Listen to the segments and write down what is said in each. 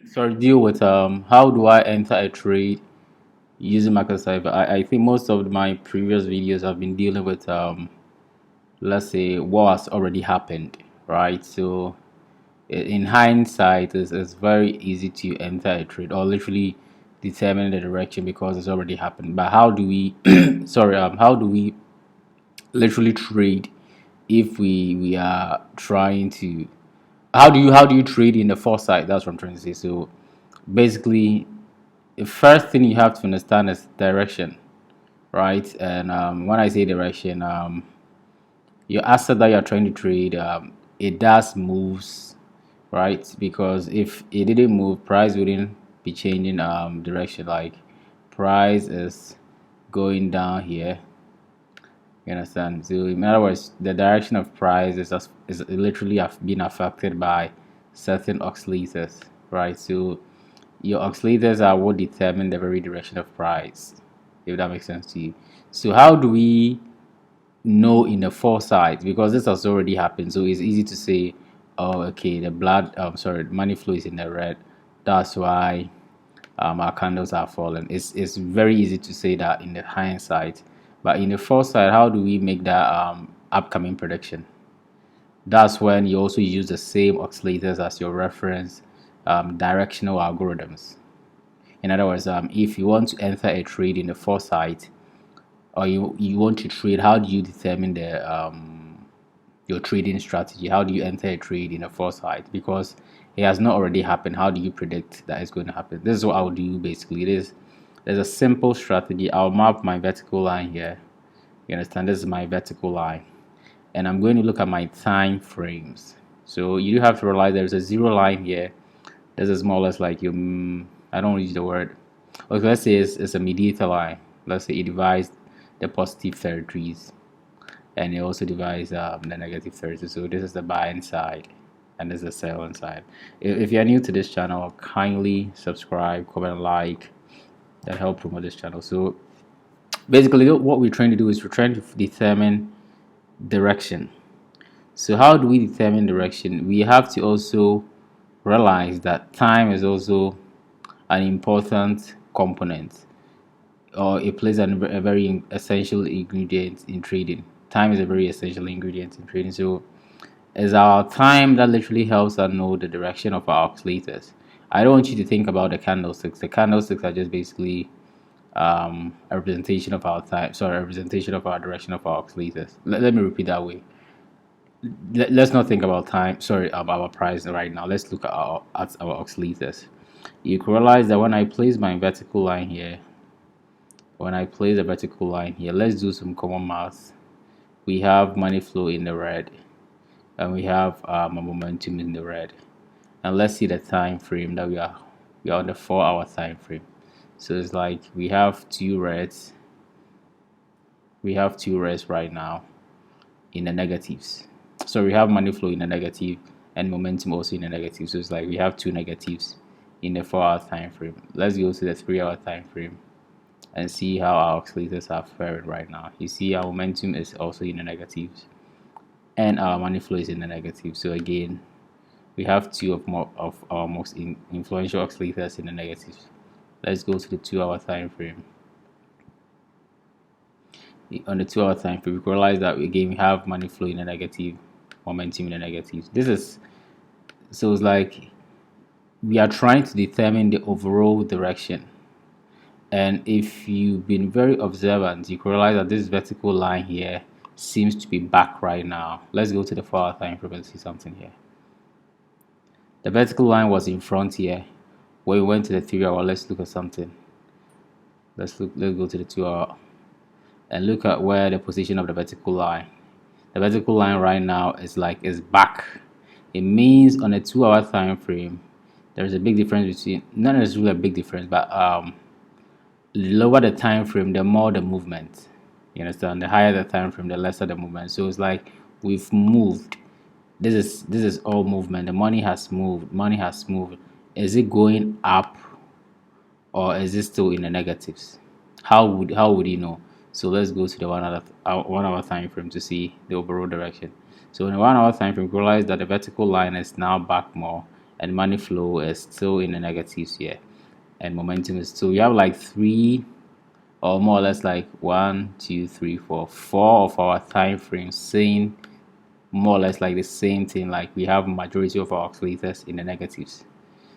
sorry, deal with how do I enter a trade using Market Cipher. I think most of my previous videos have been dealing with let's say what has already happened, right? So in hindsight, it's very easy to enter a trade or literally determine the direction because it's already happened. But how do we sorry, how do we literally trade if we are trying to how do you trade in the foresight? That's what I'm trying to say. So basically, the first thing you have to understand is direction, right? And when I say direction, your asset that you're trying to trade, it does moves, right? Because if it didn't move, price wouldn't be changing direction. Like price is going down here. You understand? So in other words, the direction of price is literally being affected by certain oscillators, right? So your oscillators are what determine the very direction of price, if that makes sense to you. So how do we know in the foresight? Because this has already happened, so it's easy to say, oh, okay, the money flow is in the red. That's why our candles are falling. It's very easy to say that in the hindsight, but in the foresight, how do we make that upcoming prediction? That's when you also use the same oscillators as your reference directional algorithms. In other words, if you want to enter a trade in the foresight, or you want to trade, how do you determine the your trading strategy? How do you enter a trade in a foresight? Because it has not already happened. How do you predict that it's going to happen? This is what I'll do basically. There's a simple strategy. I'll map my vertical line here. You understand? This is my vertical line, and I'm going to look at my time frames. So you do have to realize there's a zero line here. This is more or less like you. I don't use the word. Okay, let's say it's a mediator line. Let's say it divides the positive territories, and it also divides the negative territories. So this is the buying side, and this is the selling side. If you're new to this channel, kindly subscribe, comment, like. That help promote this channel. So basically, what we're trying to do is we're trying to determine direction. So how do we determine direction? We have to also realize that time is also an important component, or it plays a very essential ingredient in trading. Time is a very essential ingredient in trading. So it's our time that literally helps us know the direction of our oscillators. I don't want you to think about the candlesticks. The candlesticks are just basically a representation of our time, sorry, a representation of our direction of our oscillators. Let me repeat that way. Let's not think about time, sorry, about our price right now. Let's look at our oscillators. You can realize that when I place my vertical line here, let's do some common math. We have money flow in the red, and we have a momentum in the red. And let's see the time frame that we are on the 4-hour time frame. So it's like we have two reds right now in the negatives. So we have money flow in the negative and momentum also in the negative. So it's like we have two negatives in the 4-hour time frame. Let's go to the 3-hour time frame and see how our oscillators are faring right now. You see our momentum is also in the negatives and our money flow is in the negative. So again, we have two of our most influential oscillators in the negatives. Let's go to the 2-hour time frame. On the 2-hour time frame, we realize that again we have money flow in the negative, momentum in the negative. This is so it's like we are trying to determine the overall direction. And if you've been very observant, you can realize that this vertical line here seems to be back right now. Let's go to the 4-hour time frame and see something here. The vertical line was in front here. When we went to the 3-hour, let's look at something. Let's go to the 2-hour and look at where the position of the vertical line. The vertical line right now is back. It means on a 2-hour time frame, there's a big difference between, not necessarily a big difference, but the lower the time frame, the more the movement. You understand? The higher the time frame, the lesser the movement. So it's like we've moved. This is all movement. The money has moved. Money has moved. Is it going up or is it still in the negatives? How would you know? So let's go to the 1-hour time frame to see the overall direction. So in the 1-hour time frame, realize that the vertical line is now back more, and money flow is still in the negatives here, and momentum is still. You have like three, or more or less like one, two, three, four of our time frames saying more or less like the same thing. Like we have majority of our oscillators in the negatives.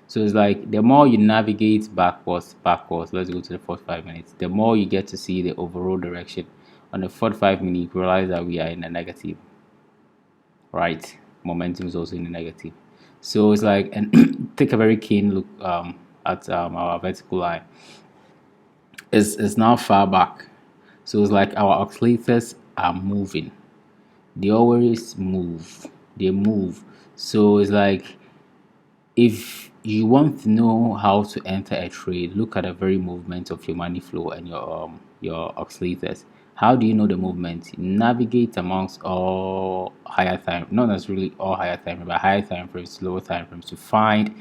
So it's like the more you navigate backwards, let's go to the 45 minutes, the more you get to see the overall direction. On the 45 minute, you realize that we are in a negative, right? Momentum is also in the negative. So it's like, and take a very keen look at our vertical line. It's now far back. So it's like our oscillators are moving. They always move. They move. So it's like, if you want to know how to enter a trade, look at the very movement of your money flow and your oscillators. How do you know the movement? Navigate amongst all higher time, not necessarily all higher time, but higher time frames, lower time frames to find.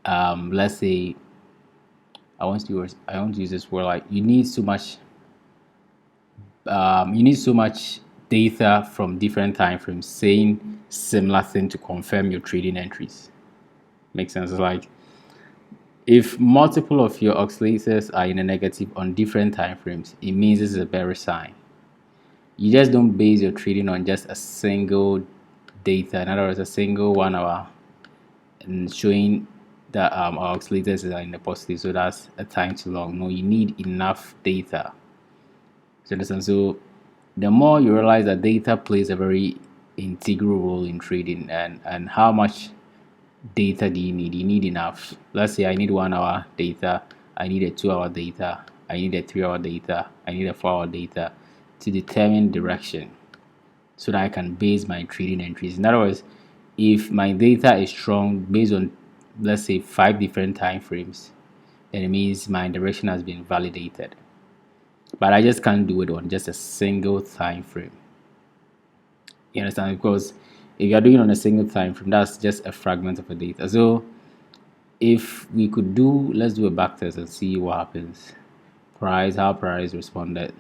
Let's say I want to use this word, like you need so much. You need so much data from different time frames saying similar thing to confirm your trading entries. Makes sense? It's like, if multiple of your oscillators are in a negative on different time frames, it means this is a bearish sign. You just don't base your trading on just a single data, in other words, a single 1 hour, and showing that our oscillators are in the positive, so that's a time too long. No, you need enough data. So understand? So the more you realize that data plays a very integral role in trading, and how much data do you need? You need enough. Let's say I need 1 hour data, I need a 2 hour data, I need a 3 hour data, I need a 4 hour data to determine direction so that I can base my trading entries. In other words, if my data is strong based on, let's say, 5 different time frames, then it means my direction has been validated. But I just can't do it on just a single time frame. You understand? Because if you're doing it on a single time frame, that's just a fragment of the data. So if we could do, let's do a backtest and see what happens. Price, how price responded,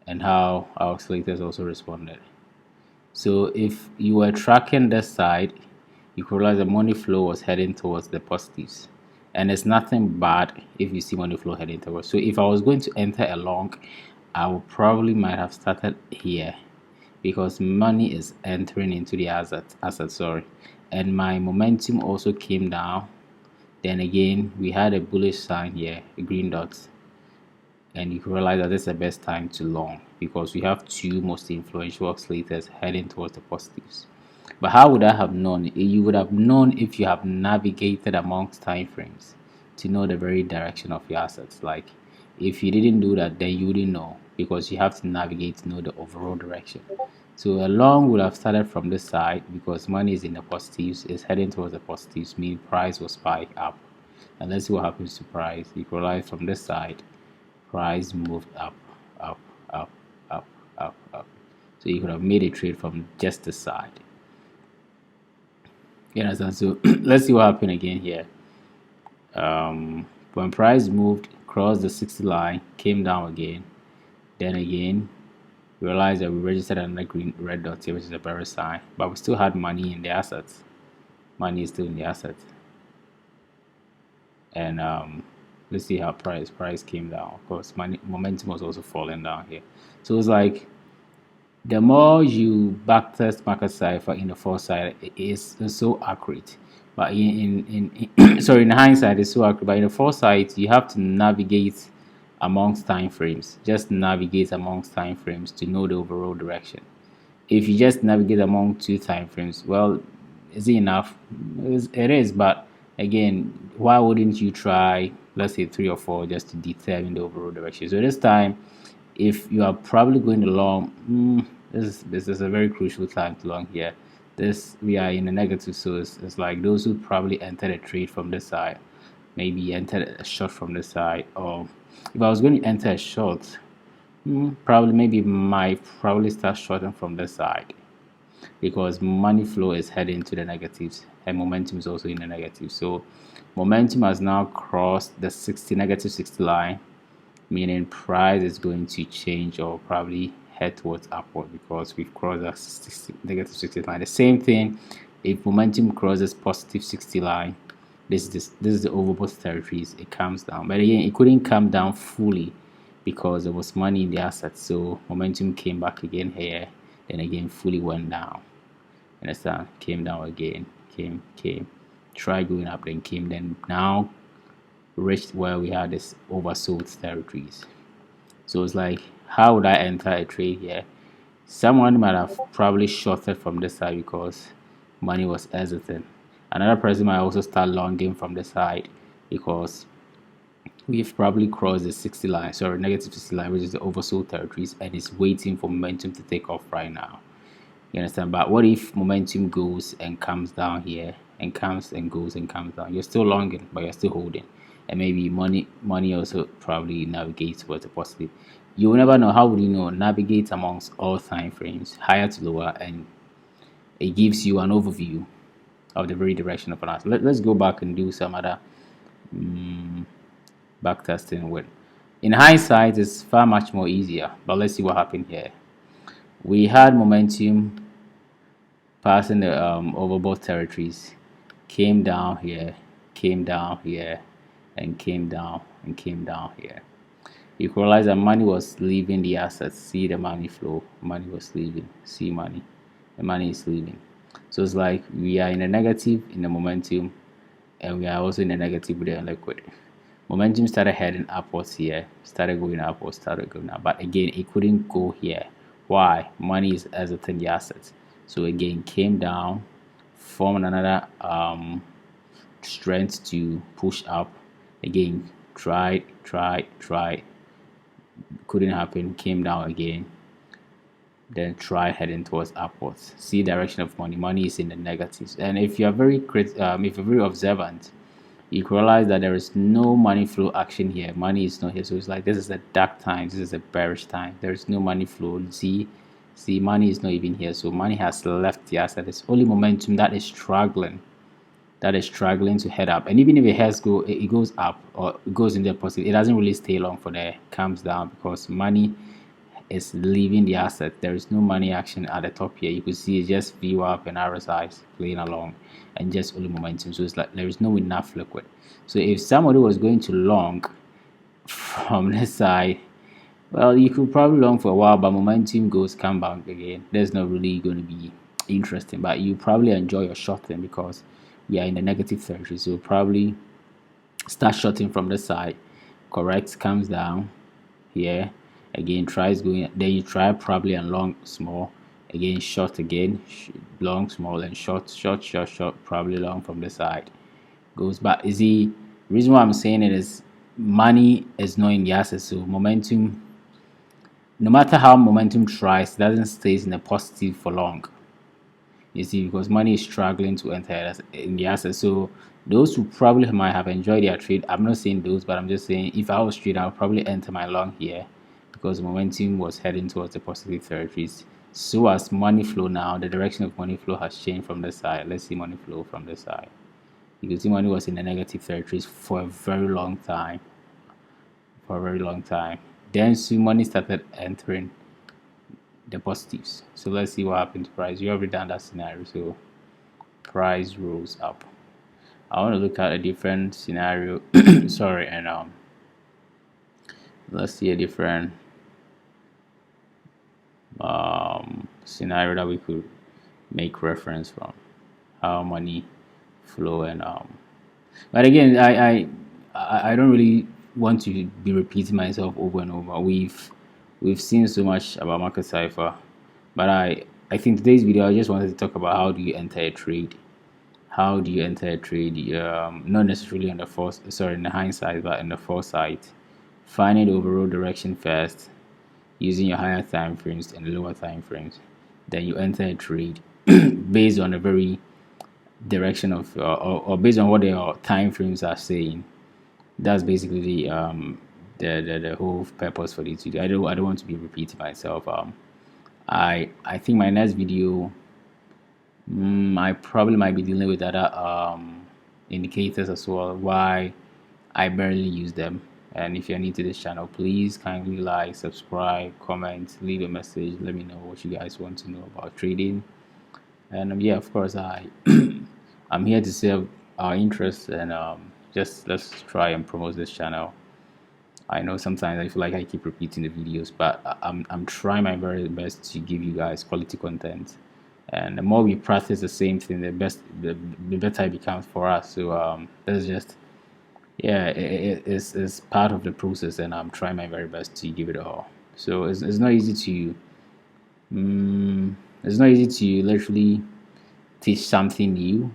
and how our oscillators also responded. So if you were tracking this side, you could realize the money flow was heading towards the positives, and it's nothing bad if you see money flow heading towards. So if I was going to enter a long, I would probably might have started here, because money is entering into the asset, sorry, and my momentum also came down. Then again, we had a bullish sign here, a green dot, and you can realize that this is the best time to long, because we have two most influential oscillators heading towards the positives. But how would I have known? You would have known if you have navigated amongst time frames to know the very direction of your assets. Like, if you didn't do that, then you wouldn't know, because you have to navigate to know the overall direction. So a long would have started from this side, because money is in the positives, is heading towards the positives, meaning price will spike up. And let's see what happens to price. You can realize from this side, price moved up, up, up, up, up, up. So you could have made a trade from just the side. You understand? So let's see what happened again here. When price moved, crossed the 60 line, came down again, then again, realized that we registered another green red dot here, which is a bearish sign, but we still had money in the assets. Money is still in the assets. And let's see how price came down. Of course, money momentum was also falling down here. So it's like, the more you backtest Market Cipher in the foresight, it's so accurate. But in sorry, in hindsight, it's so accurate. But in the foresight, you have to navigate amongst time frames. Just navigate amongst time frames to know the overall direction. If you just navigate among 2 time frames, well, is it enough? It is, but again, why wouldn't you try, let's say, 3 or 4, just to determine the overall direction? So this time, if you are probably going along, this is a very crucial time to long here. We are in a negative, so it's like those who probably entered a trade from this side, maybe entered a short from this side, or if I was going to enter a short, probably maybe might probably start shorting from this side, because money flow is heading to the negatives and momentum is also in the negative. So momentum has now crossed the negative 60 line, meaning price is going to change or probably head towards upward, because we've crossed the negative 60 line. The same thing if momentum crosses positive 60 line, this is the overbought territories, it comes down. But again, it couldn't come down fully because there was money in the assets, so momentum came back again here, then again fully went down. Understand? Came down again, came, tried going up, then came, then now reached where we had this oversold territories. So it's like, how would I enter a trade here? Someone might have probably shorted from this side because money was hesitant. Another person might also start longing from the side because we've probably crossed the 60 line, sorry, negative 60 line, which is the oversold territories, and it's waiting for momentum to take off right now. You understand? But what if momentum goes and comes down here and comes and goes and comes down? You're still longing, but you're still holding. And maybe money also probably navigates towards a positive. You will never know. How would you know? Navigate amongst all time frames, higher to lower, and it gives you an overview of the very direction of an asset. Let's go back and do some other back testing with. In hindsight, it's far much more easier, but let's see what happened here. We had momentum passing the overbought territories, came down here, and came down and came down here. You could realize that money was leaving the assets. See the money flow. Money was leaving. See money. The money is leaving. So it's like we are in a negative in the momentum, and we are also in a negative with the liquid. Momentum started heading upwards here, started going upwards, started going up, but again it couldn't go here. Why? Money is exiting the assets. So again came down, formed another strength to push up. Again tried, couldn't happen, came down again, then try heading towards upwards. See direction of money is in the negatives. And if you're very if you're very observant, you can realize that there is no money flow action here. Money is not here. So it's like this is a dark time, this is a bearish time. There is no money flow. See money is not even here. So money has left the asset. It's only momentum that is struggling to head up. And even if it goes up or it goes in the positive, it doesn't really stay long for there. It comes down because money is leaving the asset. There is no money action at the top here. You could see it's just VWAP and RSIs playing along and just only momentum. So it's like there is no enough liquid. So if somebody was going to long from this side, well, you could probably long for a while, but momentum come back again. There's not really going to be interesting, but you probably enjoy your shorting because we are in the negative territory. So probably start shorting from the side, correct, comes down here again, tries going, then you try probably and long small again, short again, long small, and short, probably long from the side, goes back. Is the reason why I'm saying it is money is not in the asset. So momentum, no matter how momentum tries, doesn't stay in the positive for long. You see, because money is struggling to enter in the asset. So those who probably might have enjoyed their trade, I'm not saying those, but I'm just saying if I was trade, I'll probably enter my long here because momentum was heading towards the positive territories. So as money flow now, the direction of money flow has changed from the side. Let's see money flow from the side. You can see money was in the negative territories for a very long time. Then soon money started entering the positives. So let's see what happened to price. You already done that scenario. So price rose up. I want to look at a different scenario. Sorry, and let's see a different scenario that we could make reference from how money flow and but again I don't really want to be repeating myself over and over. We've seen so much about Market Cipher, but I think today's video I just wanted to talk about how do you enter a trade. How do you enter a trade? Not necessarily on the in the hindsight, but in the foresight. Finding the overall direction first, using your higher time frames and lower time frames. Then you enter a trade based on the very direction of or based on what your time frames are saying. That's basically the whole purpose for this video. I don't want to be repeating myself. I think my next video, I probably might be dealing with other indicators as well, why I barely use them. And if you're new to this channel, please kindly like, subscribe, comment, leave a message, let me know what you guys want to know about trading. And yeah, of course, I'm here to serve our interests, and just let's try and promote this channel. I know sometimes I feel like I keep repeating the videos, but I'm trying my very best to give you guys quality content. And the more we practice the same thing, the better it becomes for us. So that's just, yeah, it's part of the process, and I'm trying my very best to give it all. So it's not easy to it's not easy to literally teach something new.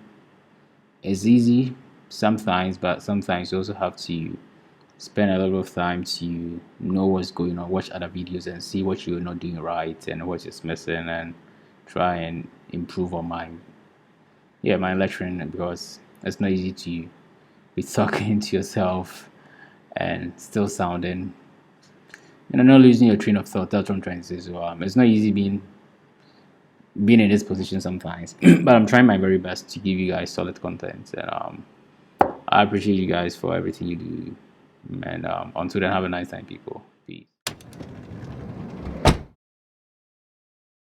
It's easy sometimes, but sometimes you also have to spend a lot of time to know what's going on, watch other videos and see what you're not doing right and what is missing, and try and improve on my lecturing, because it's not easy to be talking to yourself and still sounding, not losing your train of thought. That's what I'm trying to say. So it's not easy being in this position sometimes, but I'm trying my very best to give you guys solid content, and I appreciate you guys for everything you do. And until then, have a nice time, people.